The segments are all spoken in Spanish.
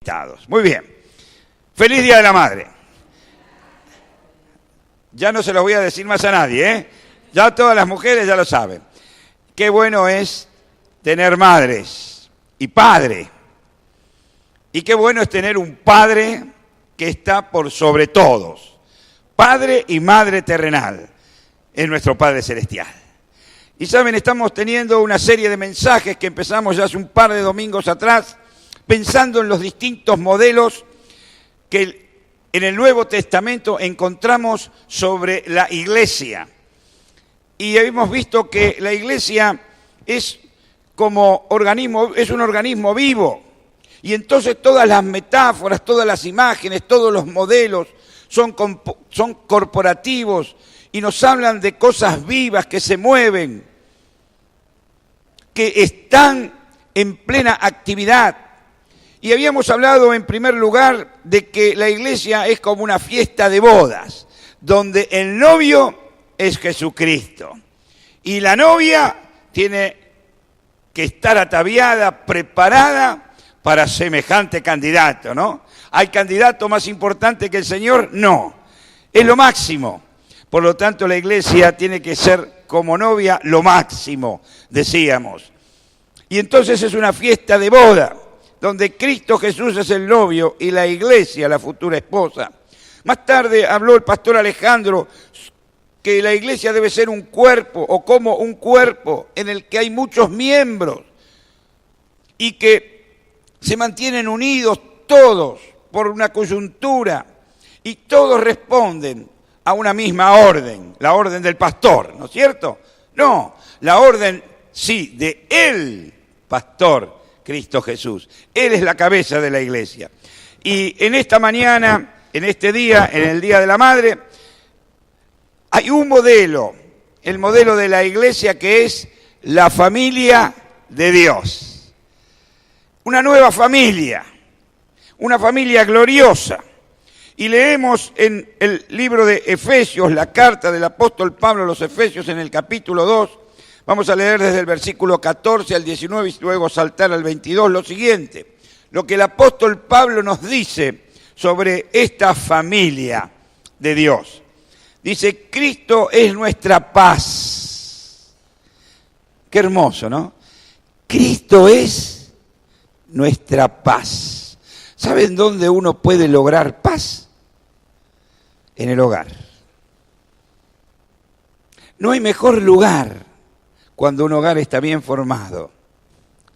invitados. Muy bien. Feliz Día de la Madre. Ya no se los voy a decir más a nadie, ¿eh? Ya todas las mujeres ya lo saben. Qué bueno es tener madres y padre. Y qué bueno es tener un padre que está por sobre todos. Padre y madre terrenal. Es nuestro Padre Celestial. Y saben, estamos teniendo una serie de mensajes que empezamos ya hace un par de domingos atrás, pensando en los distintos modelos que en el Nuevo Testamento encontramos sobre la iglesia. Y hemos visto que la iglesia es como organismo, es un organismo vivo. Y entonces todas las metáforas, todas las imágenes, todos los modelos son corporativos y nos hablan de cosas vivas que se mueven, que están en plena actividad. Y habíamos hablado en primer lugar de que la iglesia es como una fiesta de bodas, donde el novio es Jesucristo. Y la novia tiene que estar ataviada, preparada para semejante candidato, ¿no? ¿Hay candidato más importante que el Señor? No. Es lo máximo. Por lo tanto, la iglesia tiene que ser como novia lo máximo, decíamos. Y entonces es una fiesta de boda, donde Cristo Jesús es el novio y la iglesia la futura esposa. Más tarde habló el pastor Alejandro que la iglesia debe ser un cuerpo o como un cuerpo en el que hay muchos miembros y que se mantienen unidos todos por una coyuntura y todos responden a una misma orden, la orden del pastor, ¿no es cierto? No, la orden, sí, de el pastor Cristo Jesús. Él es la cabeza de la iglesia. Y en esta mañana, en este día, en el Día de la Madre, hay un modelo, el modelo de la iglesia que es la familia de Dios. Una nueva familia, una familia gloriosa. Y leemos en el libro de Efesios, la carta del apóstol Pablo a los Efesios en el capítulo 2, vamos a leer desde el versículo 14 al 19 y luego saltar al 22 lo siguiente. Lo que el apóstol Pablo nos dice sobre esta familia de Dios. Dice, Cristo es nuestra paz. Qué hermoso, ¿no? Cristo es nuestra paz. ¿Saben dónde uno puede lograr paz? En el hogar. No hay mejor lugar cuando un hogar está bien formado,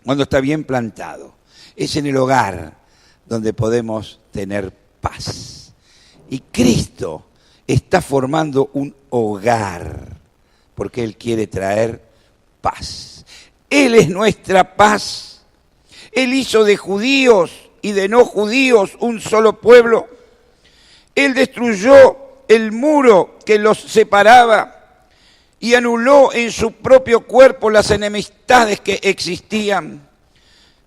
cuando está bien plantado. Es en el hogar donde podemos tener paz. Y Cristo está formando un hogar porque Él quiere traer paz. Él es nuestra paz. Él hizo de judíos y de no judíos un solo pueblo. Él destruyó el muro que los separaba y anuló en su propio cuerpo las enemistades que existían.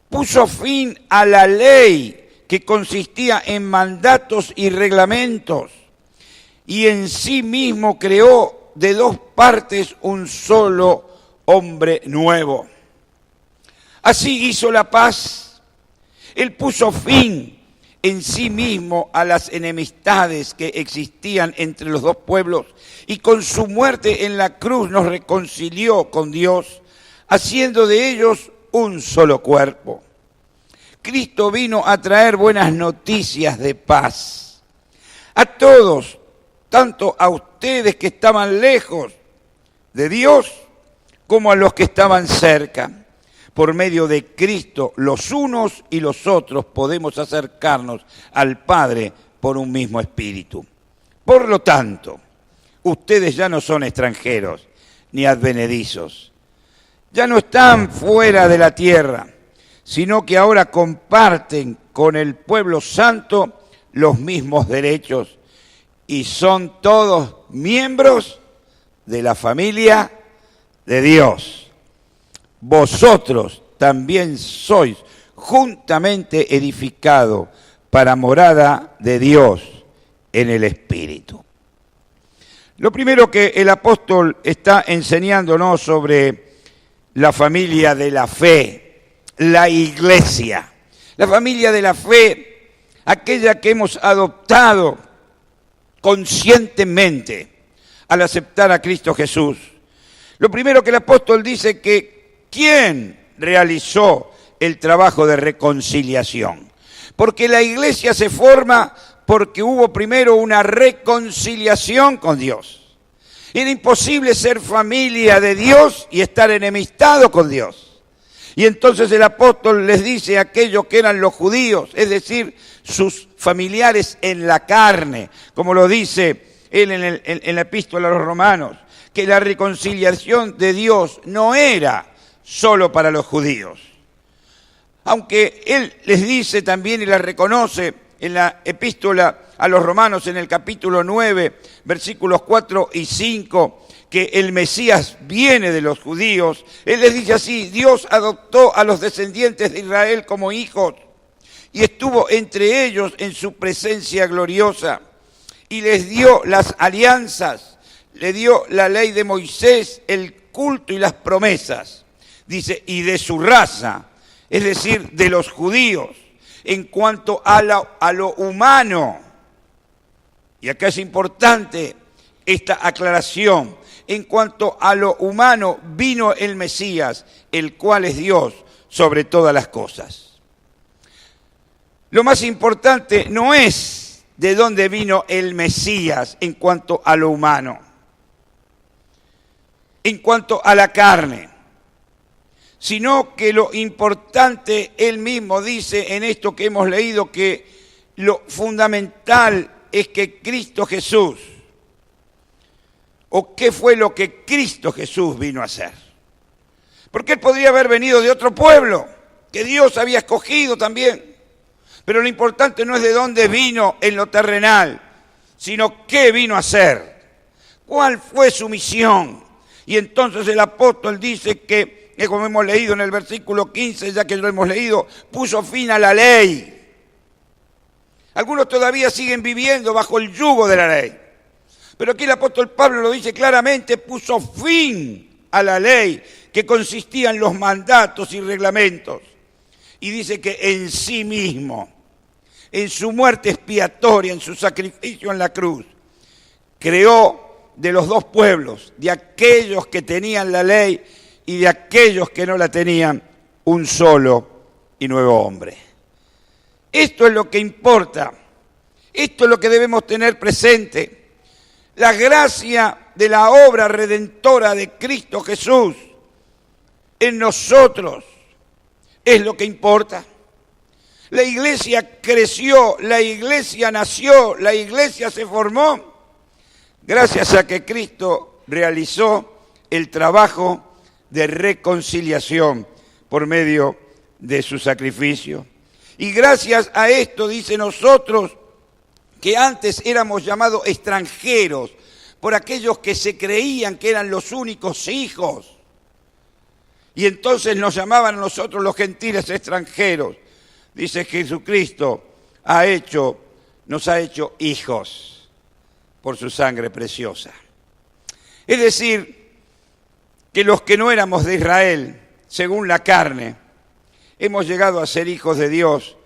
Puso fin a la ley que consistía en mandatos y reglamentos y en sí mismo creó de dos partes un solo hombre nuevo. Así hizo la paz. Él puso fin en sí mismo a las enemistades que existían entre los dos pueblos y con su muerte en la cruz nos reconcilió con Dios, haciendo de ellos un solo cuerpo. Cristo vino a traer buenas noticias de paz a todos, tanto a ustedes que estaban lejos de Dios como a los que estaban cerca. Por medio de Cristo, los unos y los otros podemos acercarnos al Padre por un mismo espíritu. Por lo tanto, ustedes ya no son extranjeros ni advenedizos. Ya no están fuera de la tierra, sino que ahora comparten con el pueblo santo los mismos derechos y son todos miembros de la familia de Dios. Vosotros también sois juntamente edificados para morada de Dios en el Espíritu. Lo primero que el apóstol está enseñándonos sobre la familia de la fe, la iglesia. La familia de la fe aquella que hemos adoptado conscientemente al aceptar a Cristo Jesús. Lo primero que el apóstol dice que ¿quién realizó el trabajo de reconciliación? Porque la iglesia se forma porque hubo primero una reconciliación con Dios. Era imposible ser familia de Dios y estar enemistado con Dios. Y entonces el apóstol les dice a aquellos que eran los judíos, es decir, sus familiares en la carne, como lo dice él en la epístola a los romanos, que la reconciliación de Dios no era solo para los judíos. Aunque él les dice también y la reconoce en la epístola a los romanos en el capítulo 9, versículos 4 y 5, que el Mesías viene de los judíos, él les dice así: Dios adoptó a los descendientes de Israel como hijos y estuvo entre ellos en su presencia gloriosa y les dio las alianzas, le dio la ley de Moisés, el culto y las promesas. Dice, y de su raza, es decir, de los judíos, en cuanto a lo humano. Y acá es importante esta aclaración. En cuanto a lo humano, vino el Mesías, el cual es Dios sobre todas las cosas. Lo más importante no es de dónde vino el Mesías en cuanto a lo humano, en cuanto a la carne, sino que lo importante, él mismo dice en esto que hemos leído, que lo fundamental es que Cristo Jesús, o qué fue lo que Cristo Jesús vino a hacer. Porque él podría haber venido de otro pueblo, que Dios había escogido también. Pero lo importante no es de dónde vino en lo terrenal, sino qué vino a hacer, cuál fue su misión. Y entonces el apóstol dice que, como hemos leído en el versículo 15, ya que lo hemos leído, puso fin a la ley. Algunos todavía siguen viviendo bajo el yugo de la ley. Pero aquí el apóstol Pablo lo dice claramente, puso fin a la ley que consistía en los mandatos y reglamentos. Y dice que en sí mismo, en su muerte expiatoria, en su sacrificio en la cruz, creó de los dos pueblos, de aquellos que tenían la ley y de aquellos que no la tenían, un solo y nuevo hombre. Esto es lo que importa, esto es lo que debemos tener presente. La gracia de la obra redentora de Cristo Jesús en nosotros es lo que importa. La iglesia creció, la iglesia nació, la iglesia se formó gracias a que Cristo realizó el trabajo de reconciliación por medio de su sacrificio. Y gracias a esto, dice, nosotros que antes éramos llamados extranjeros por aquellos que se creían que eran los únicos hijos, y entonces nos llamaban a nosotros los gentiles extranjeros. Dice Jesucristo nos ha hecho hijos por su sangre preciosa. Es decir, que los que no éramos de Israel, según la carne, hemos llegado a ser hijos de Dios.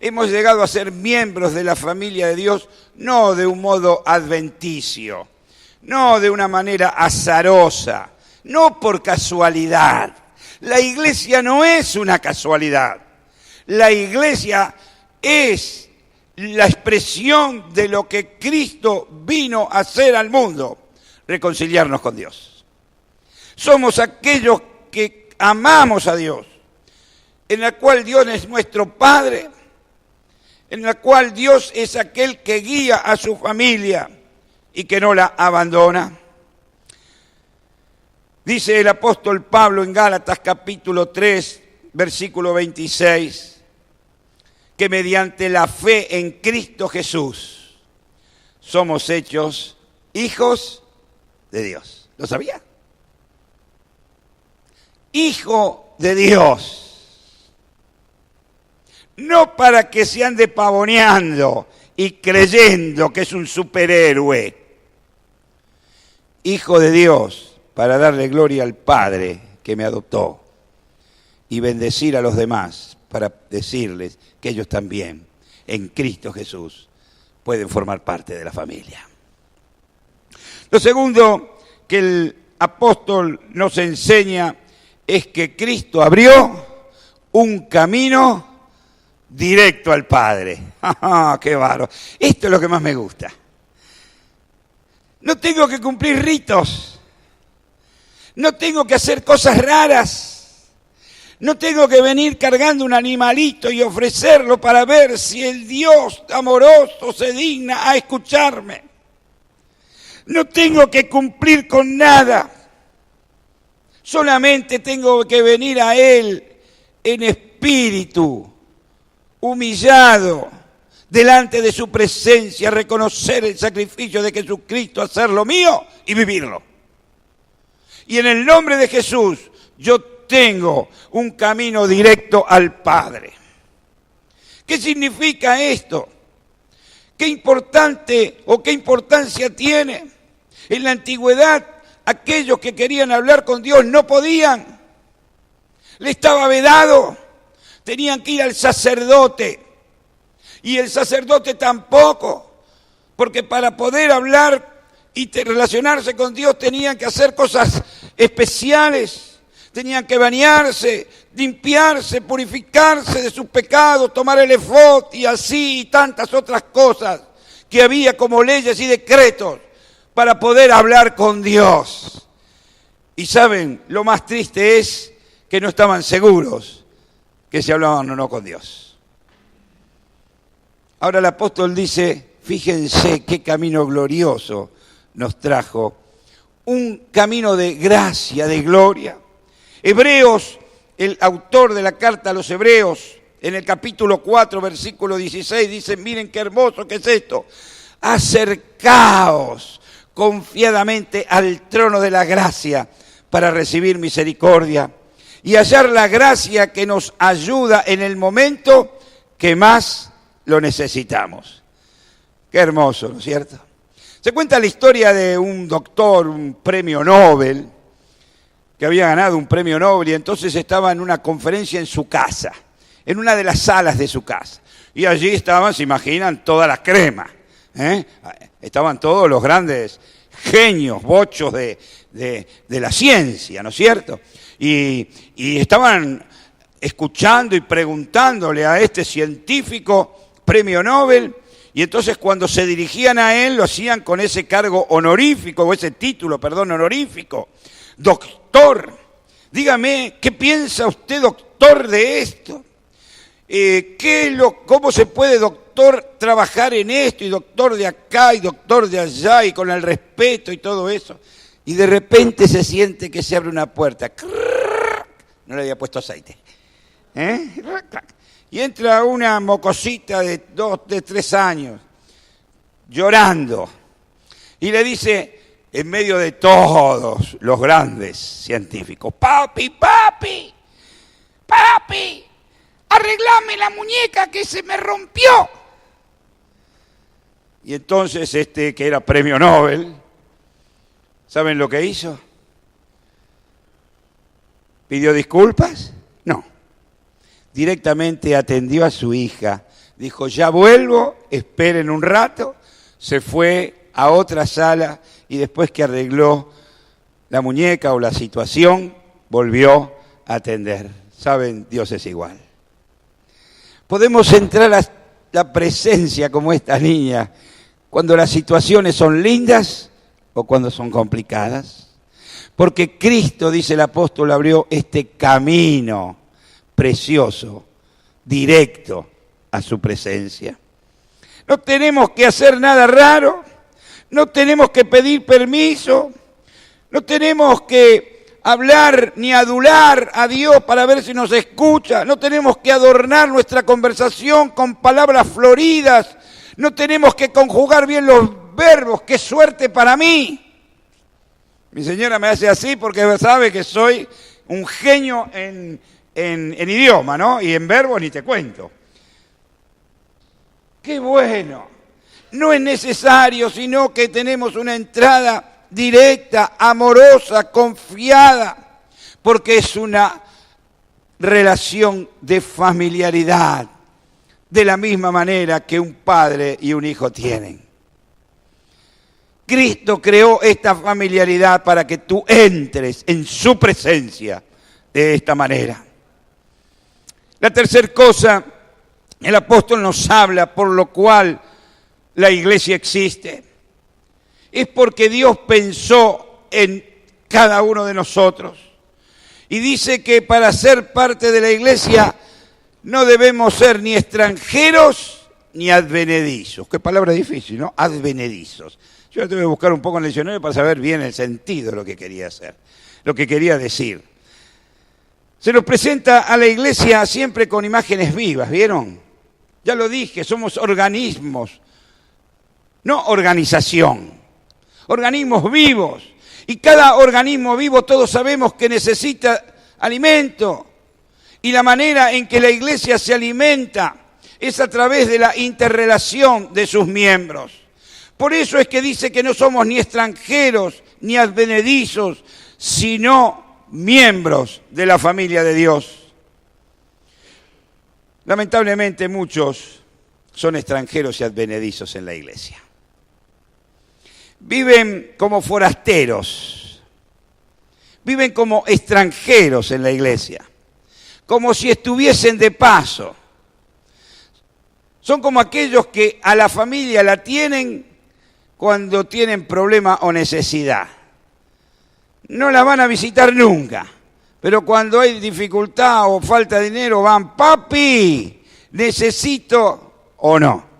Hemos llegado a ser miembros de la familia de Dios, no de un modo adventicio, no de una manera azarosa, no por casualidad. La iglesia no es una casualidad. La iglesia es la expresión de lo que Cristo vino a hacer al mundo, reconciliarnos con Dios. Somos aquellos que amamos a Dios, en la cual Dios es nuestro Padre, en la cual Dios es aquel que guía a su familia y que no la abandona. Dice el apóstol Pablo en Gálatas capítulo 3, versículo 26, que mediante la fe en Cristo Jesús somos hechos hijos de Dios. ¿Lo sabía? Hijo de Dios. No para que se ande pavoneando y creyendo que es un superhéroe. Hijo de Dios, para darle gloria al Padre que me adoptó y bendecir a los demás para decirles que ellos también en Cristo Jesús pueden formar parte de la familia. Lo segundo que el apóstol nos enseña es que Cristo abrió un camino directo al Padre. ¡Qué bárbaro! Esto es lo que más me gusta. No tengo que cumplir ritos. No tengo que hacer cosas raras. No tengo que venir cargando un animalito y ofrecerlo para ver si el Dios amoroso se digna a escucharme. No tengo que cumplir con nada. Solamente tengo que venir a Él en espíritu, humillado, delante de su presencia, reconocer el sacrificio de Jesucristo, hacerlo mío y vivirlo. Y en el nombre de Jesús, yo tengo un camino directo al Padre. ¿Qué significa esto? ¿Qué importante o qué importancia tiene? En la antigüedad, aquellos que querían hablar con Dios no podían. Le estaba vedado. Tenían que ir al sacerdote. Y el sacerdote tampoco. Porque para poder hablar y relacionarse con Dios tenían que hacer cosas especiales. Tenían que bañarse, limpiarse, purificarse de sus pecados, tomar el efod y así y tantas otras cosas que había como leyes y decretos para poder hablar con Dios. Y saben, lo más triste es que no estaban seguros que se hablaban o no con Dios. Ahora el apóstol dice, fíjense qué camino glorioso nos trajo, un camino de gracia, de gloria. Hebreos, el autor de la carta a los Hebreos, en el capítulo 4, versículo 16, dice, miren qué hermoso que es esto. Acercaos confiadamente al trono de la gracia para recibir misericordia y hallar la gracia que nos ayuda en el momento que más lo necesitamos. Qué hermoso, ¿no es cierto? Se cuenta la historia de un doctor, un premio Nobel, que había ganado un premio Nobel y entonces estaba en una conferencia en su casa, en una de las salas de su casa. Y allí estaban, se imaginan, todas las cremas. Estaban todos los grandes genios, bochos de la ciencia, ¿no es cierto? Y estaban escuchando y preguntándole a este científico premio Nobel, y entonces cuando se dirigían a él lo hacían con ese cargo honorífico, o ese título, perdón, honorífico. Doctor, dígame, ¿qué piensa usted, doctor, de esto? ¿Cómo se puede, doctor, trabajar en esto, y doctor de acá, y doctor de allá, y con el respeto y todo eso? Y de repente se siente que se abre una puerta. No le había puesto aceite. Y entra una mocosita de 3 años, llorando, y le dice, en medio de todos los grandes científicos, papi, papi, papi, arreglame la muñeca que se me rompió. Y entonces que era premio Nobel, ¿saben lo que hizo? ¿Pidió disculpas? No. Directamente atendió a su hija. Dijo, ya vuelvo, esperen un rato. Se fue a otra sala y después que arregló la muñeca o la situación, volvió a atender. ¿Saben? Dios es igual. Podemos entrar a la presencia como esta niña cuando las situaciones son lindas o cuando son complicadas. Porque Cristo, dice el apóstol, abrió este camino precioso, directo a su presencia. No tenemos que hacer nada raro, no tenemos que pedir permiso, no tenemos que hablar ni adular a Dios para ver si nos escucha, no tenemos que adornar nuestra conversación con palabras floridas, no tenemos que conjugar bien los verbos, qué suerte para mí. Mi señora me hace así porque sabe que soy un genio en idioma, ¿no? Y en verbos ni te cuento. ¡Qué bueno! No es necesario, sino que tenemos una entrada directa, amorosa, confiada, porque es una relación de familiaridad, de la misma manera que un padre y un hijo tienen. Cristo creó esta familiaridad para que tú entres en su presencia de esta manera. La tercera cosa, el apóstol nos habla por lo cual la iglesia existe. Es porque Dios pensó en cada uno de nosotros. Y dice que para ser parte de la iglesia no debemos ser ni extranjeros ni advenedizos. Qué palabra difícil, ¿no? Advenedizos. Yo tengo que buscar un poco en el diccionario para saber bien el sentido de lo que quería hacer, lo que quería decir. Se nos presenta a la iglesia siempre con imágenes vivas, ¿vieron? Ya lo dije, somos organismos, no organización, organismos vivos. Y cada organismo vivo todos sabemos que necesita alimento. Y la manera en que la iglesia se alimenta es a través de la interrelación de sus miembros. Por eso es que dice que no somos ni extranjeros ni advenedizos, sino miembros de la familia de Dios. Lamentablemente muchos son extranjeros y advenedizos en la iglesia. Viven como forasteros, viven como extranjeros en la iglesia, como si estuviesen de paso. Son como aquellos que a la familia la tienen cuando tienen problema o necesidad. No la van a visitar nunca, pero cuando hay dificultad o falta de dinero van, papi, necesito o no.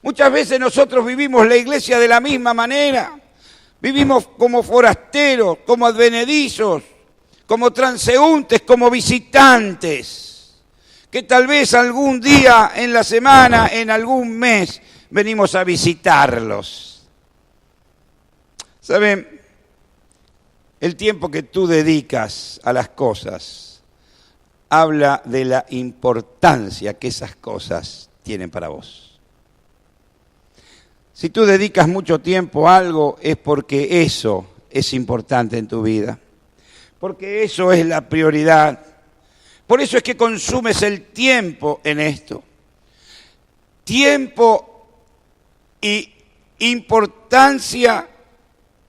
Muchas veces nosotros vivimos la iglesia de la misma manera. Vivimos como forasteros, como advenedizos, como transeúntes, como visitantes, que tal vez algún día en la semana, en algún mes, venimos a visitarlos. ¿Saben? El tiempo que tú dedicas a las cosas habla de la importancia que esas cosas tienen para vos. Si tú dedicas mucho tiempo a algo es porque eso es importante en tu vida, porque eso es la prioridad. Por eso es que consumes el tiempo en esto. Tiempo y importancia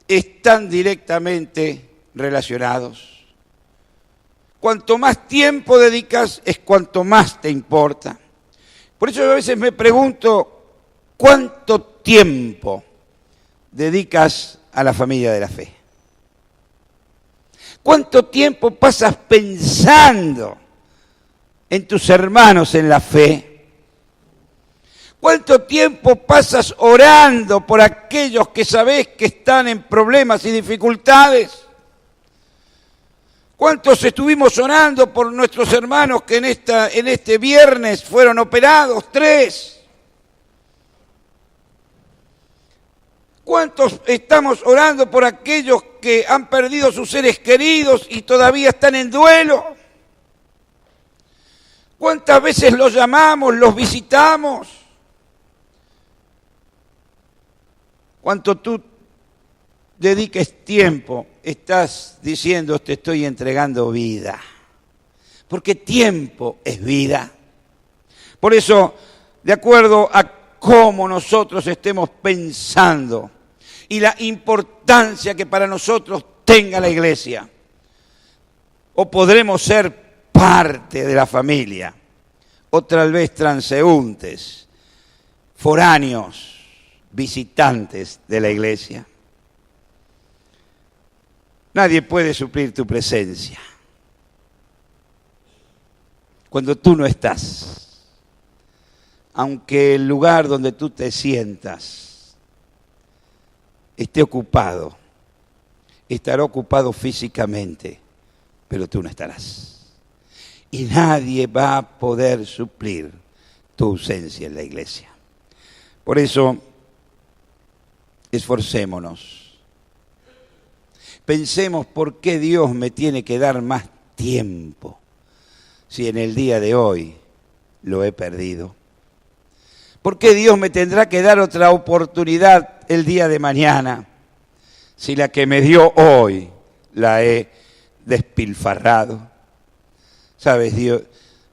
están directamente relacionados. Cuanto más tiempo dedicas es cuanto más te importa. Por eso yo a veces me pregunto, ¿cuánto tiempo dedicas a la familia de la fe? ¿Cuánto tiempo pasas pensando en tus hermanos en la fe? ¿Cuánto tiempo pasas orando por aquellos que sabés que están en problemas y dificultades? ¿Cuántos estuvimos orando por nuestros hermanos que en este viernes fueron operados? 3. ¿Cuántos estamos orando por aquellos que han perdido sus seres queridos y todavía están en duelo? ¿Cuántas veces los llamamos, los visitamos? Cuanto tú dediques tiempo, estás diciendo, te estoy entregando vida. Porque tiempo es vida. Por eso, de acuerdo a cómo nosotros estemos pensando y la importancia que para nosotros tenga la iglesia, o podremos ser parte de la familia, o tal vez transeúntes, foráneos, visitantes de la iglesia. Nadie puede suplir tu presencia cuando tú no estás. Aunque el lugar donde tú te sientas esté ocupado, estará ocupado físicamente, pero tú no estarás. Y nadie va a poder suplir tu ausencia en la iglesia. Por eso, esforcémonos. Pensemos por qué Dios me tiene que dar más tiempo si en el día de hoy lo he perdido. ¿Por qué Dios me tendrá que dar otra oportunidad el día de mañana si la que me dio hoy la he despilfarrado? ¿Sabes?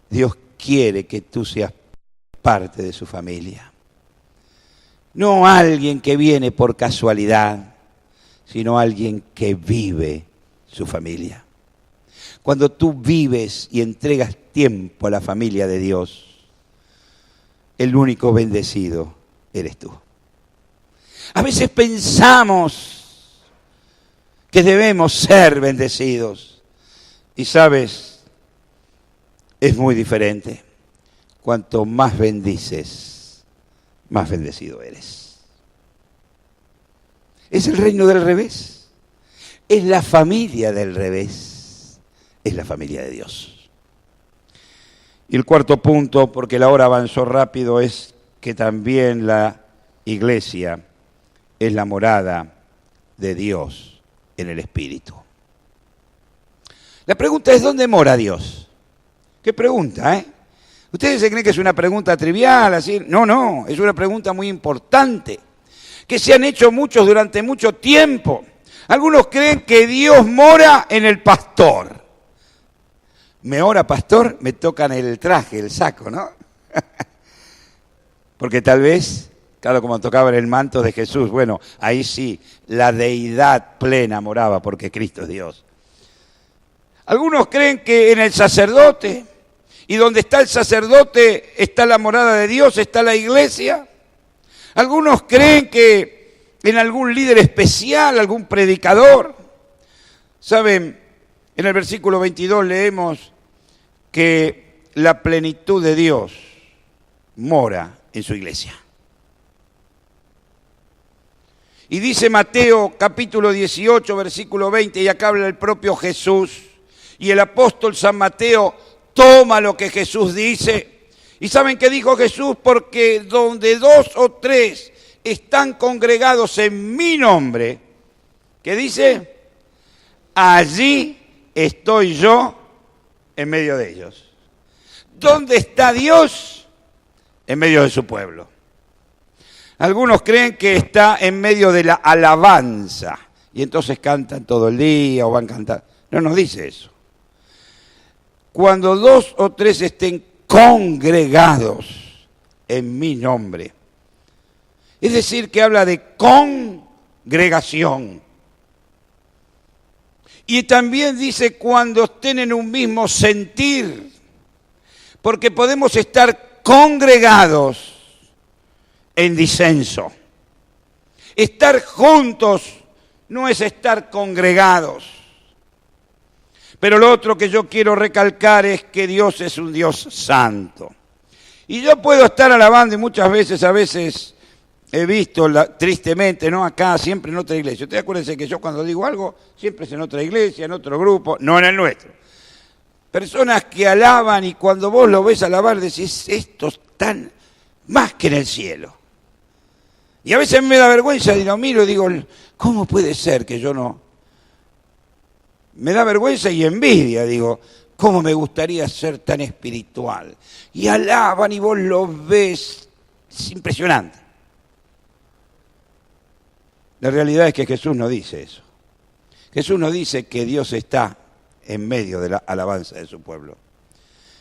Dios quiere que tú seas parte de su familia. No alguien que viene por casualidad, sino alguien que vive su familia. Cuando tú vives y entregas tiempo a la familia de Dios, el único bendecido eres tú. A veces pensamos que debemos ser bendecidos. Y sabes, es muy diferente. Cuanto más bendices, más bendecido eres. Es el reino del revés. Es la familia del revés. Es la familia de Dios. Y el cuarto punto, porque la hora avanzó rápido, es que también la iglesia es la morada de Dios en el Espíritu. La pregunta es, ¿dónde mora Dios? ¿Qué pregunta, eh? ¿Ustedes se creen que es una pregunta trivial, así? No, es una pregunta muy importante, que se han hecho muchos durante mucho tiempo. Algunos creen que Dios mora en el pastor. Me ora pastor, me tocan el traje, el saco, ¿no? Porque tal vez, claro, como tocaba en el manto de Jesús, bueno, ahí sí, la deidad plena moraba porque Cristo es Dios. Algunos creen que en el sacerdote, y donde está el sacerdote está la morada de Dios, está la iglesia. Algunos creen que en algún líder especial, algún predicador. Saben, en el versículo 22 leemos que la plenitud de Dios mora en su iglesia. Y dice Mateo capítulo 18, versículo 20, y acá habla el propio Jesús, y el apóstol San Mateo toma lo que Jesús dice. ¿Y saben qué dijo Jesús? Porque donde 2 o 3 están congregados en mi nombre, ¿qué dice? Allí estoy yo en medio de ellos. ¿Dónde está Dios? En medio de su pueblo. Algunos creen que está en medio de la alabanza y entonces cantan todo el día o van cantando. No nos dice eso. Cuando 2 o 3 estén congregados en mi nombre. Es decir, que habla de congregación. Y también dice cuando estén en un mismo sentir, porque podemos estar congregados en disenso. Estar juntos no es estar congregados. Pero lo otro que yo quiero recalcar es que Dios es un Dios santo. Y yo puedo estar alabando y muchas veces, a veces he visto, tristemente, ¿no? Acá, siempre en otra iglesia. Ustedes acuérdense que yo cuando digo algo, siempre es en otra iglesia, en otro grupo, no en el nuestro. Personas que alaban y cuando vos lo ves alabar decís, estos están más que en el cielo. Y a veces me da vergüenza y lo miro y digo, ¿cómo puede ser que yo no? Me da vergüenza y envidia, digo, ¿cómo me gustaría ser tan espiritual? Y alaban y vos lo ves, es impresionante. La realidad es que Jesús no dice eso. Jesús no dice que Dios está en medio de la alabanza de su pueblo.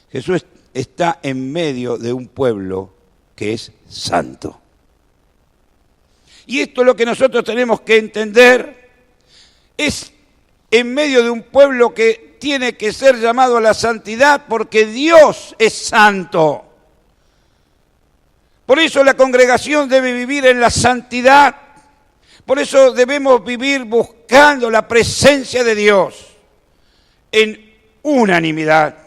Jesús está en medio de un pueblo que es santo. Y esto es lo que nosotros tenemos que entender, es en medio de un pueblo que tiene que ser llamado a la santidad porque Dios es santo. Por eso la congregación debe vivir en la santidad. Por eso debemos vivir buscando la presencia de Dios en unanimidad.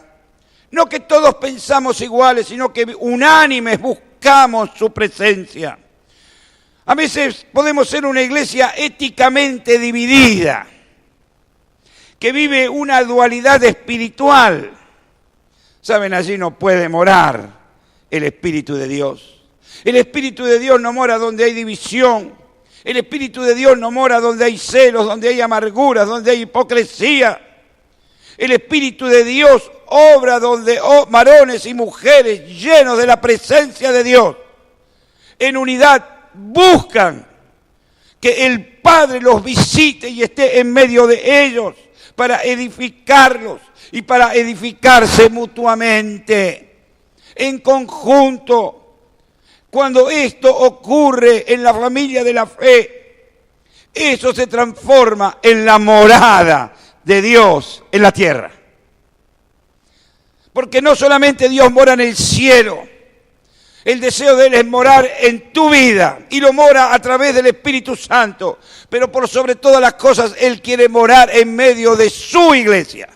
No que todos pensamos iguales, sino que unánimes buscamos su presencia. A veces podemos ser una iglesia éticamente dividida, que vive una dualidad espiritual. Saben, allí no puede morar el Espíritu de Dios. El Espíritu de Dios no mora donde hay división. El Espíritu de Dios no mora donde hay celos, donde hay amarguras, donde hay hipocresía. El Espíritu de Dios obra donde varones y mujeres llenos de la presencia de Dios, en unidad, buscan que el Padre los visite y esté en medio de ellos para edificarlos y para edificarse mutuamente, en conjunto. Cuando esto ocurre en la familia de la fe, eso se transforma en la morada de Dios en la tierra. Porque no solamente Dios mora en el cielo, el deseo de Él es morar en tu vida y lo mora a través del Espíritu Santo, pero por sobre todas las cosas Él quiere morar en medio de su iglesia.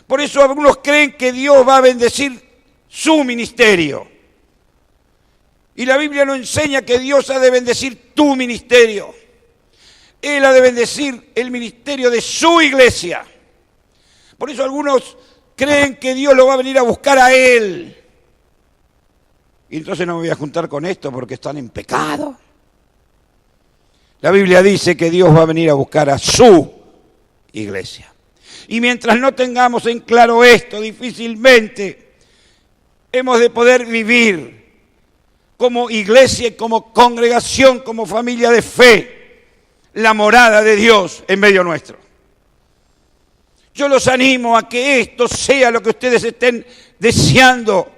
Por eso algunos creen que Dios va a bendecir su ministerio. Y la Biblia nos enseña que Dios ha de bendecir tu ministerio. Él ha de bendecir el ministerio de su iglesia. Por eso algunos creen que Dios lo va a venir a buscar a Él. Y entonces no me voy a juntar con esto porque están en pecado. La Biblia dice que Dios va a venir a buscar a su iglesia. Y mientras no tengamos en claro esto, difícilmente hemos de poder vivir como iglesia, como congregación, como familia de fe, la morada de Dios en medio nuestro. Yo los animo a que esto sea lo que ustedes estén deseando,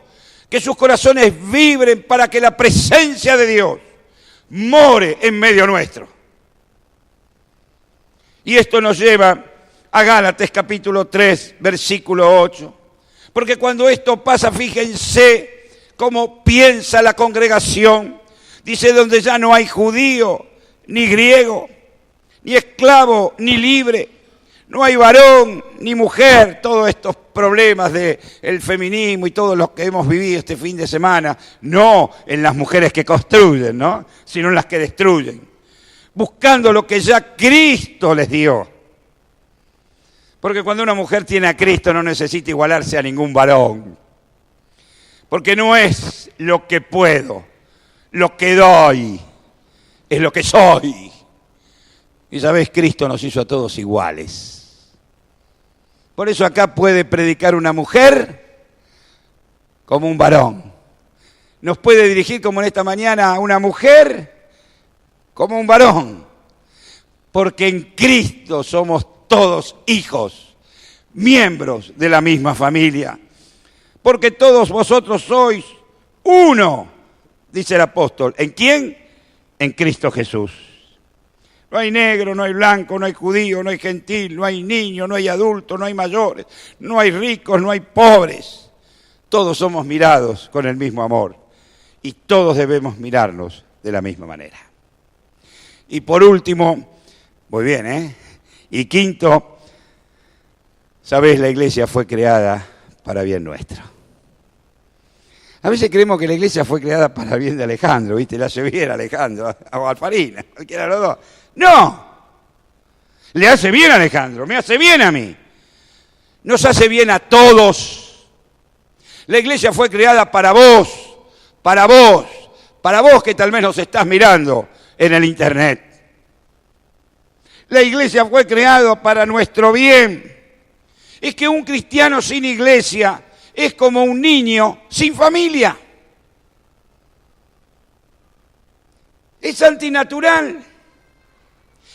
que sus corazones vibren para que la presencia de Dios more en medio nuestro. Y esto nos lleva a Gálatas capítulo 3, versículo 8. Porque cuando esto pasa, fíjense cómo piensa la congregación. Dice, donde ya no hay judío, ni griego, ni esclavo, ni libre. No hay varón ni mujer, todos estos problemas del feminismo y todos los que hemos vivido este fin de semana, no en las mujeres que construyen, ¿no?, sino en las que destruyen, buscando lo que ya Cristo les dio. Porque cuando una mujer tiene a Cristo no necesita igualarse a ningún varón, porque no es lo que puedo, lo que doy, es lo que soy. Y sabés, Cristo nos hizo a todos iguales. Por eso acá puede predicar una mujer como un varón. Nos puede dirigir como en esta mañana una mujer como un varón. Porque en Cristo somos todos hijos, miembros de la misma familia. Porque todos vosotros sois uno, dice el apóstol. ¿En quién? En Cristo Jesús. No hay negro, no hay blanco, no hay judío, no hay gentil, no hay niño, no hay adulto, no hay mayores, no hay ricos, no hay pobres. Todos somos mirados con el mismo amor y todos debemos mirarnos de la misma manera. Y por último, muy bien, ¿eh? Y quinto, sabés, la iglesia fue creada para bien nuestro. A veces creemos que la iglesia fue creada para bien de Alejandro, ¿viste? Le hace bien a Alejandro, o a Alfarina, cualquiera de los dos. ¡No! Le hace bien a Alejandro, me hace bien a mí. Nos hace bien a todos. La iglesia fue creada para vos, para vos, para vos que tal vez nos estás mirando en el internet. La iglesia fue creada para nuestro bien. Es que un cristiano sin iglesia es como un niño sin familia. Es antinatural.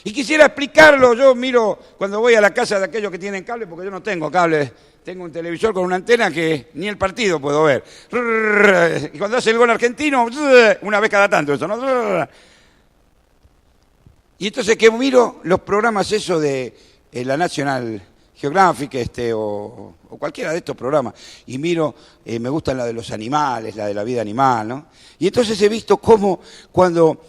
Y quisiera explicarlo. Yo miro cuando voy a la casa de aquellos que tienen cable, porque yo no tengo cable. Tengo un televisor con una antena que ni el partido puedo ver. Y cuando hace el gol argentino, una vez cada tanto eso, ¿no? Y entonces que miro los programas esos de la National Geographic o cualquiera de estos programas, y miro, me gustan la de los animales, la de la vida animal, ¿no? Y entonces he visto cómo cuando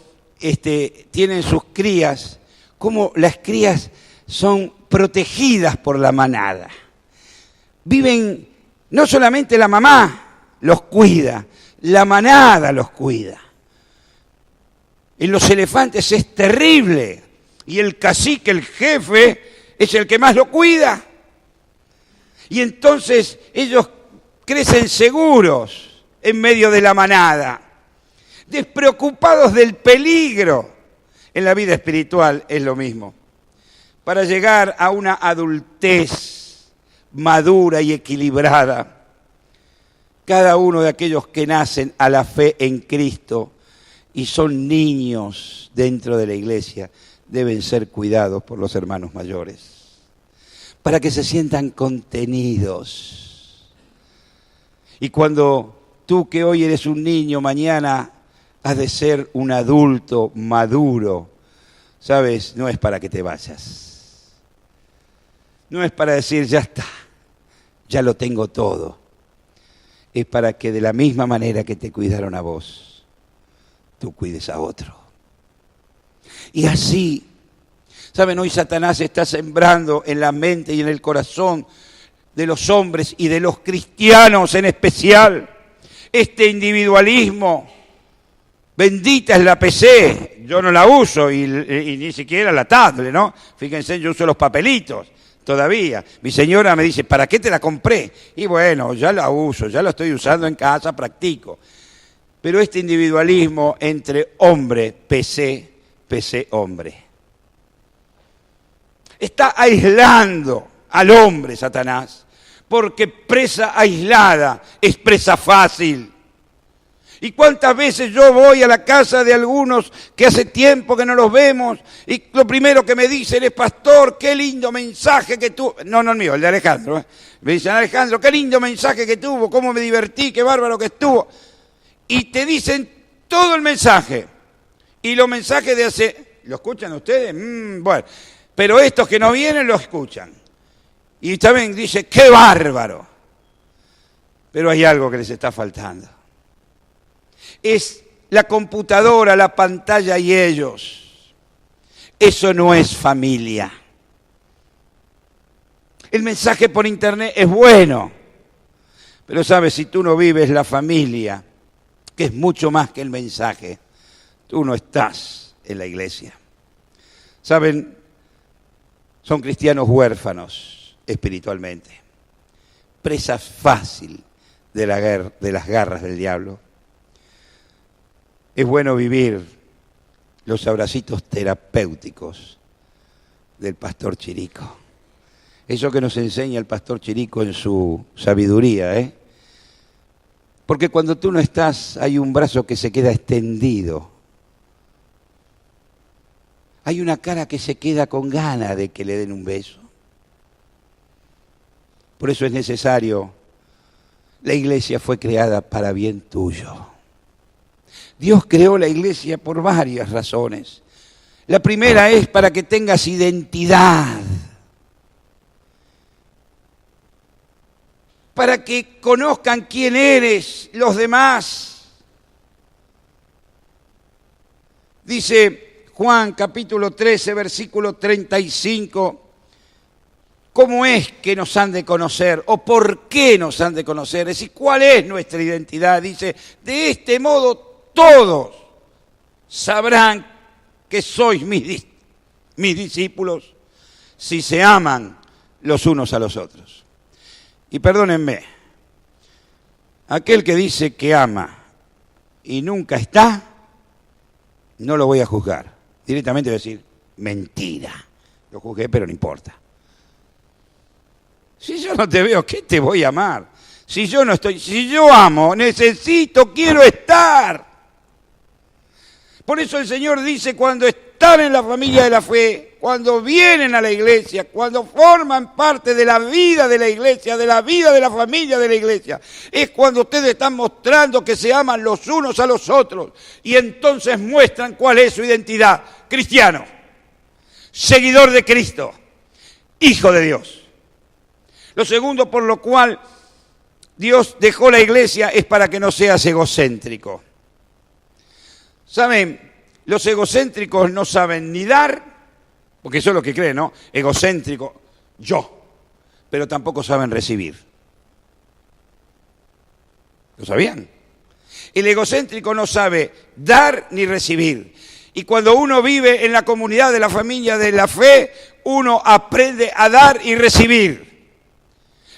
tienen sus crías, cómo las crías son protegidas por la manada. Viven, no solamente la mamá los cuida, la manada los cuida. En los elefantes es terrible, y el cacique, el jefe, es el que más lo cuida. Y entonces ellos crecen seguros en medio de la manada, despreocupados del peligro. En la vida espiritual es lo mismo. Para llegar a una adultez madura y equilibrada, cada uno de aquellos que nacen a la fe en Cristo y son niños dentro de la iglesia deben ser cuidados por los hermanos mayores, para que se sientan contenidos. Y cuando tú, que hoy eres un niño, mañana has de ser un adulto maduro. ¿Sabes? No es para que te vayas. No es para decir, ya está, ya lo tengo todo. Es para que de la misma manera que te cuidaron a vos, tú cuides a otro. Y así, ¿saben? Hoy Satanás está sembrando en la mente y en el corazón de los hombres y de los cristianos en especial este individualismo. Bendita es la PC, yo no la uso y ni siquiera la tablet, ¿no? Fíjense, yo uso los papelitos todavía. Mi señora me dice, ¿para qué te la compré? Y bueno, ya la uso, ya la estoy usando en casa, practico. Pero este individualismo entre hombre, PC, hombre, está aislando al hombre, Satanás, porque presa aislada es presa fácil. ¿Y cuántas veces yo voy a la casa de algunos que hace tiempo que no los vemos y lo primero que me dicen es, pastor, qué lindo mensaje que tuvo? No, el mío, el de Alejandro. Me dicen, Alejandro, qué lindo mensaje que tuvo, cómo me divertí, qué bárbaro que estuvo. Y te dicen todo el mensaje. Y los mensajes de hace... ¿Lo escuchan ustedes? Bueno, pero estos que no vienen lo escuchan. Y también dice, qué bárbaro. Pero hay algo que les está faltando. Es la computadora, la pantalla y ellos. Eso no es familia. El mensaje por internet es bueno, pero sabes, si tú no vives la familia, que es mucho más que el mensaje, tú no estás en la iglesia. Saben, son cristianos huérfanos espiritualmente, presa fácil de las garras del diablo. Es bueno vivir los abracitos terapéuticos del pastor Chirico. Eso que nos enseña el pastor Chirico en su sabiduría, ¿eh? Porque cuando tú no estás, hay un brazo que se queda extendido. Hay una cara que se queda con ganas de que le den un beso. Por eso es necesario, la iglesia fue creada para bien tuyo. Dios creó la iglesia por varias razones. La primera es para que tengas identidad. Para que conozcan quién eres los demás. Dice Juan capítulo 13, versículo 35, ¿cómo es que nos han de conocer? ¿O por qué nos han de conocer? Es decir, ¿cuál es nuestra identidad? Dice, de este modo todos sabrán que sois mis discípulos si se aman los unos a los otros. Y perdónenme, aquel que dice que ama y nunca está, no lo voy a juzgar. Directamente voy a decir, mentira. Lo juzgué, pero no importa. Si yo no te veo, ¿qué te voy a amar? Si yo no estoy, si yo amo, necesito, quiero estar. Por eso el Señor dice, cuando están en la familia de la fe, cuando vienen a la iglesia, cuando forman parte de la vida de la iglesia, de la vida de la familia de la iglesia, es cuando ustedes están mostrando que se aman los unos a los otros y entonces muestran cuál es su identidad. Cristiano, seguidor de Cristo, hijo de Dios. Lo segundo por lo cual Dios dejó la iglesia es para que no seas egocéntrico. ¿Saben? Los egocéntricos no saben ni dar, porque eso es lo que creen, ¿no? Egocéntrico, yo, pero tampoco saben recibir. ¿Lo sabían? El egocéntrico no sabe dar ni recibir. Y cuando uno vive en la comunidad de la familia de la fe, uno aprende a dar y recibir.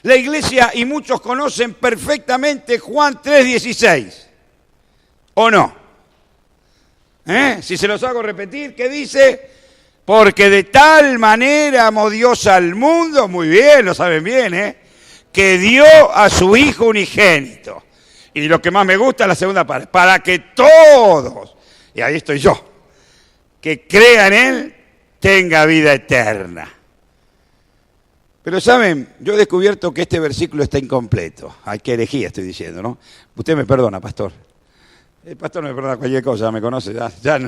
La iglesia, y muchos conocen perfectamente Juan 3:16, ¿o no? Si se los hago repetir, ¿qué dice? Porque de tal manera amó Dios al mundo, muy bien, lo saben bien, que dio a su Hijo unigénito. Y lo que más me gusta es la segunda parte, para que todos, y ahí estoy yo, que crean en Él, tenga vida eterna. Pero saben, yo he descubierto que este versículo está incompleto. Ay, qué herejía estoy diciendo, ¿no? Usted me perdona, pastor. El pastor no me perdona cualquier cosa, me conoce, ya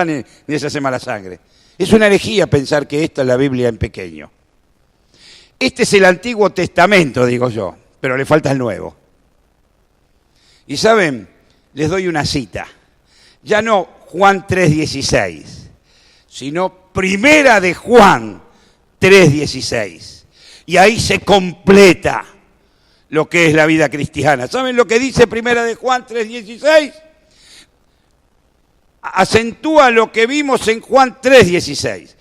ni se hace mala sangre. Es una herejía pensar que esta es la Biblia en pequeño. Este es el Antiguo Testamento, digo yo, pero le falta el Nuevo. Y saben, les doy una cita. Ya no Juan 3:16, sino Primera de Juan 3:16. Y ahí se completa lo que es la vida cristiana. ¿Saben lo que dice Primera de Juan 3:16? Acentúa lo que vimos en Juan 3:16.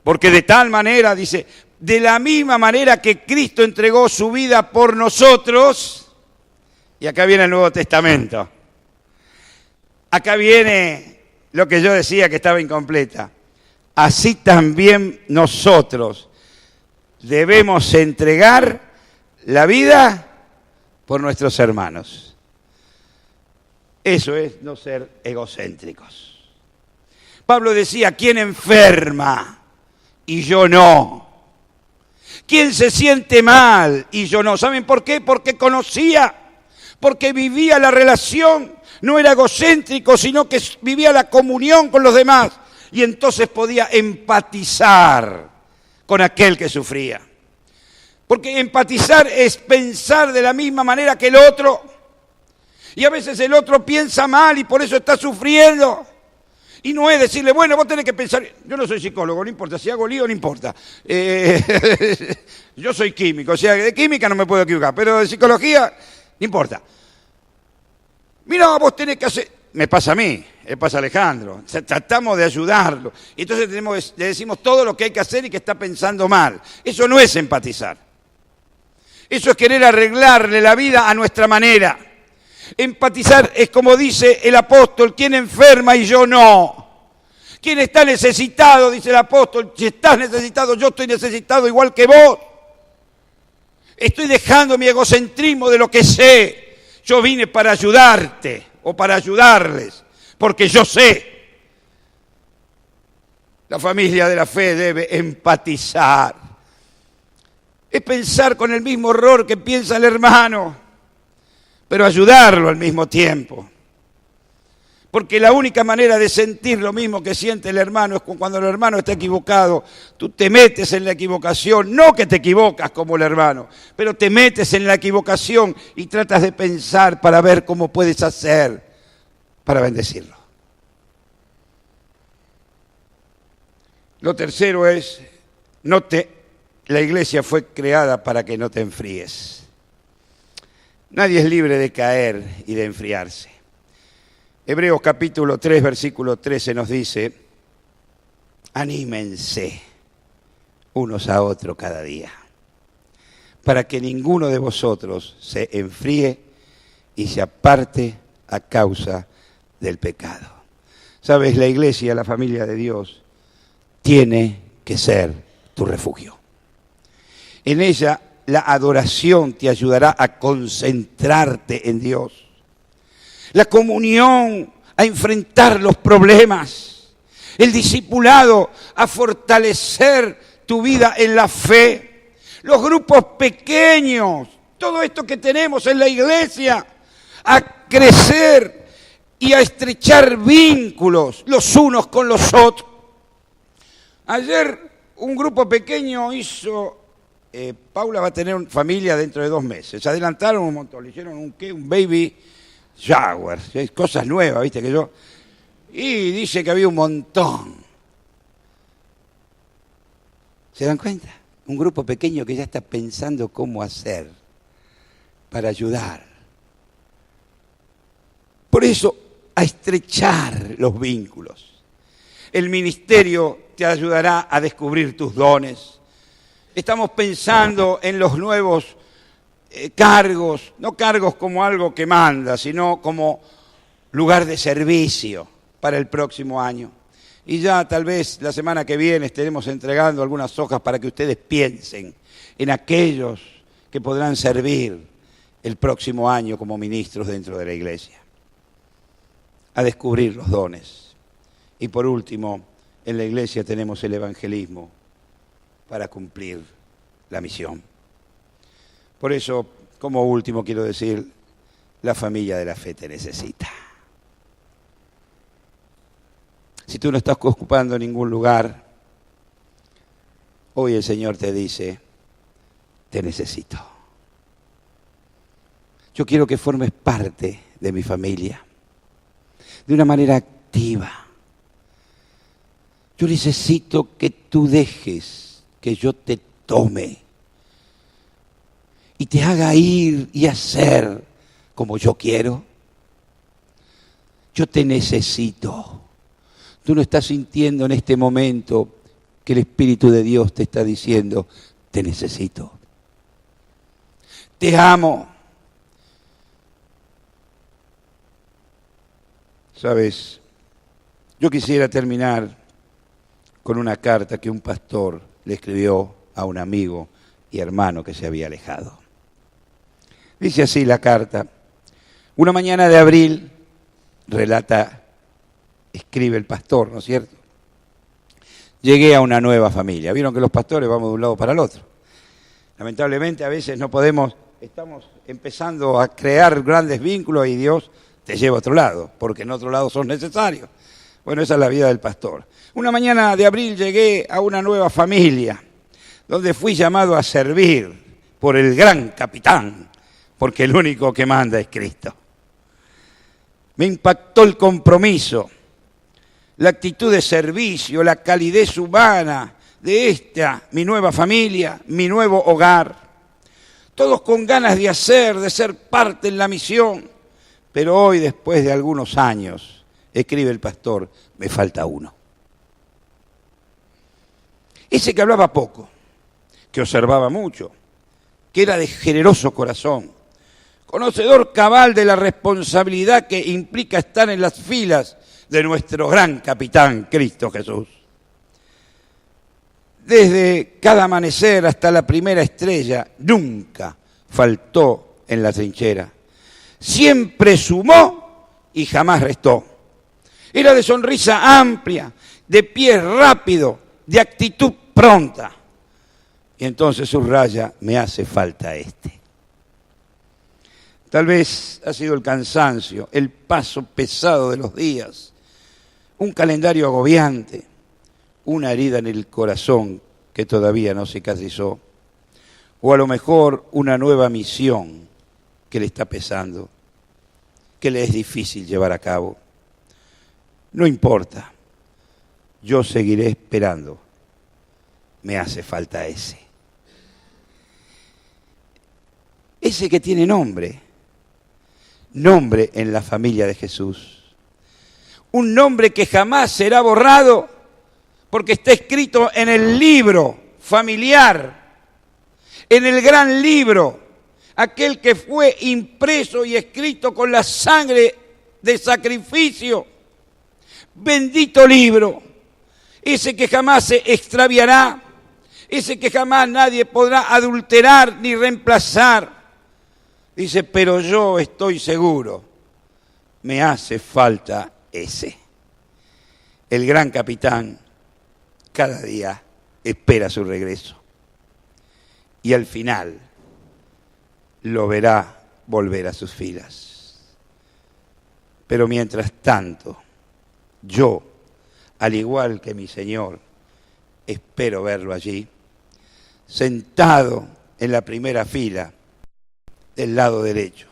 Porque de tal manera, dice, de la misma manera que Cristo entregó su vida por nosotros, y acá viene el Nuevo Testamento. Acá viene lo que yo decía que estaba incompleta. Así también nosotros debemos entregar la vida por nuestros hermanos. Eso es no ser egocéntricos. Pablo decía, ¿quién enferma y yo no? ¿Quién se siente mal y yo no? ¿Saben por qué? Porque conocía, porque vivía la relación. No era egocéntrico, sino que vivía la comunión con los demás. Y entonces podía empatizar con aquel que sufría. Porque empatizar es pensar de la misma manera que el otro. Y a veces el otro piensa mal y por eso está sufriendo. Y no es decirle, bueno, vos tenés que pensar. Yo no soy psicólogo, no importa. Si hago lío, no importa. Yo soy químico, o sea, de química no me puedo equivocar. Pero de psicología, no importa. Mira, vos tenés que hacer. Me pasa a mí, le pasa a Alejandro. Tratamos de ayudarlo. Y entonces le decimos todo lo que hay que hacer y que está pensando mal. Eso no es empatizar. Eso es querer arreglarle la vida a nuestra manera. Empatizar es como dice el apóstol, ¿quién enferma y yo no? ¿Quién está necesitado? Dice el apóstol, si estás necesitado, yo estoy necesitado igual que vos. Estoy dejando mi egocentrismo de lo que sé. Yo vine para ayudarte o para ayudarles, porque yo sé. La familia de la fe debe empatizar. Es pensar con el mismo horror que piensa el hermano, pero ayudarlo al mismo tiempo. Porque la única manera de sentir lo mismo que siente el hermano es cuando el hermano está equivocado. Tú te metes en la equivocación, no que te equivocas como el hermano, pero te metes en la equivocación y tratas de pensar para ver cómo puedes hacer para bendecirlo. Lo tercero es, la iglesia fue creada para que no te enfríes. Nadie es libre de caer y de enfriarse. Hebreos capítulo 3, versículo 13 nos dice, anímense unos a otros cada día, para que ninguno de vosotros se enfríe y se aparte a causa del pecado. ¿Sabes? La iglesia, la familia de Dios, tiene que ser tu refugio. En ella la adoración te ayudará a concentrarte en Dios. La comunión a enfrentar los problemas. El discipulado a fortalecer tu vida en la fe. Los grupos pequeños. Todo esto que tenemos en la iglesia. A crecer y a estrechar vínculos los unos con los otros. Ayer un grupo pequeño hizo... Paula va a tener familia dentro de 2 meses. Se adelantaron un montón, le hicieron un baby shower, cosas nuevas, viste que yo. Y dice que había un montón. ¿Se dan cuenta? Un grupo pequeño que ya está pensando cómo hacer para ayudar. Por eso, a estrechar los vínculos. El ministerio te ayudará a descubrir tus dones. Estamos pensando en los nuevos cargos, no cargos como algo que manda, sino como lugar de servicio para el próximo año. Y ya tal vez la semana que viene estaremos entregando algunas hojas para que ustedes piensen en aquellos que podrán servir el próximo año como ministros dentro de la iglesia. A descubrir los dones. Y por último, en la iglesia tenemos el evangelismo para cumplir la misión. Por eso, como último quiero decir, la familia de la fe te necesita. si tú no estás ocupando ningún lugar, hoy el Señor te dice, te necesito. Yo quiero que formes parte de mi familia, de una manera activa. Yo necesito que tú dejes que yo te tome y te haga ir y hacer como yo quiero. Yo te necesito. Tú no estás sintiendo en este momento que el Espíritu de Dios te está diciendo, te necesito. Te amo. Sabes, yo quisiera terminar con una carta que un pastor le escribió a un amigo y hermano que se había alejado. Dice así la carta: una mañana de abril, escribe el pastor, ¿no es cierto? Llegué a una nueva familia. Vieron que los pastores vamos de un lado para el otro. Lamentablemente a veces no podemos, estamos empezando a crear grandes vínculos y Dios te lleva a otro lado, porque en otro lado son necesarios. Bueno, esa es la vida del pastor. Una mañana de abril llegué a una nueva familia, donde fui llamado a servir por el gran capitán, porque el único que manda es Cristo. Me impactó el compromiso, la actitud de servicio, la calidez humana de esta, mi nueva familia, mi nuevo hogar. Todos con ganas de ser parte en la misión. Pero hoy, después de algunos años, escribe el pastor, me falta uno. Ese que hablaba poco, que observaba mucho, que era de generoso corazón, conocedor cabal de la responsabilidad que implica estar en las filas de nuestro gran capitán, Cristo Jesús. Desde cada amanecer hasta la primera estrella, nunca faltó en la trinchera. Siempre sumó y jamás restó. Era de sonrisa amplia, de pie rápido, de actitud pronta. Y entonces subraya, me hace falta este. Tal vez ha sido el cansancio, el paso pesado de los días, un calendario agobiante, una herida en el corazón que todavía no cicatrizó, o a lo mejor una nueva misión que le está pesando, que le es difícil llevar a cabo. No importa, yo seguiré esperando, me hace falta ese. Ese que tiene nombre en la familia de Jesús. Un nombre que jamás será borrado porque está escrito en el libro familiar, en el gran libro, aquel que fue impreso y escrito con la sangre de sacrificio. Bendito libro, ese que jamás se extraviará, ese que jamás nadie podrá adulterar ni reemplazar. Dice, pero yo estoy seguro, me hace falta ese. El gran capitán cada día espera su regreso y al final lo verá volver a sus filas. Pero mientras tanto, yo, al igual que mi Señor, espero verlo allí, sentado en la primera fila del lado derecho.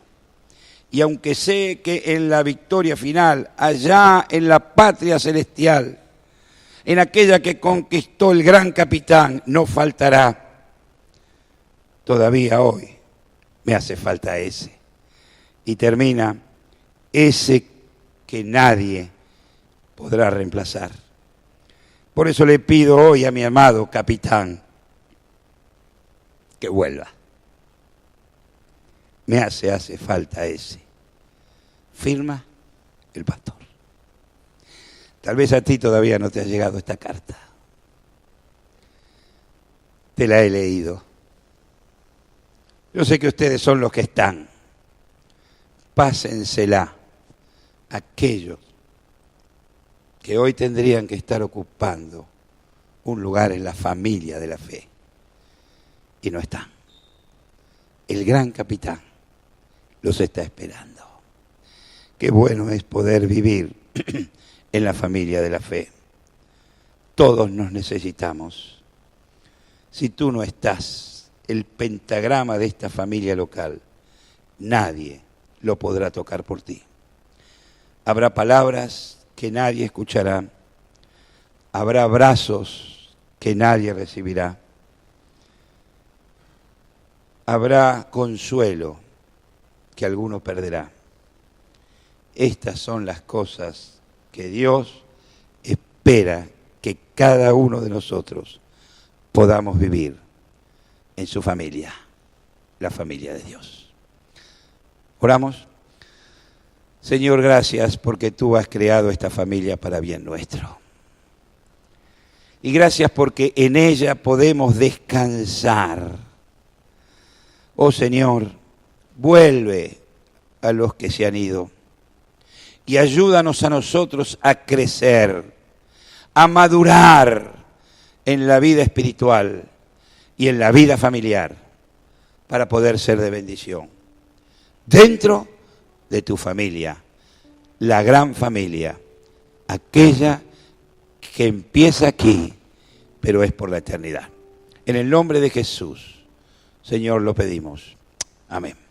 Y aunque sé que en la victoria final, allá en la patria celestial, en aquella que conquistó el gran capitán, no faltará, todavía hoy me hace falta ese. Y termina, ese que nadie podrá reemplazar. Por eso le pido hoy a mi amado capitán que vuelva. Me hace falta ese. Firma el pastor. Tal vez a ti todavía no te ha llegado esta carta. Te la he leído. Yo sé que ustedes son los que están. Pásensela a aquellos que hoy tendrían que estar ocupando un lugar en la familia de la fe. Y no están. El gran capitán los está esperando. Qué bueno es poder vivir en la familia de la fe. Todos nos necesitamos. Si tú no estás, el pentagrama de esta familia local, nadie lo podrá tocar por ti. Habrá palabras que nadie escuchará. Habrá abrazos que nadie recibirá. Habrá consuelo que alguno perderá. Estas son las cosas que Dios espera que cada uno de nosotros podamos vivir en su familia, la familia de Dios. Oramos. Señor, gracias porque tú has creado esta familia para bien nuestro. Y gracias porque en ella podemos descansar. Oh Señor, vuelve a los que se han ido y ayúdanos a nosotros a crecer, a madurar en la vida espiritual y en la vida familiar para poder ser de bendición dentro de tu familia, la gran familia, aquella que empieza aquí, pero es por la eternidad. En el nombre de Jesús, Señor, lo pedimos. Amén.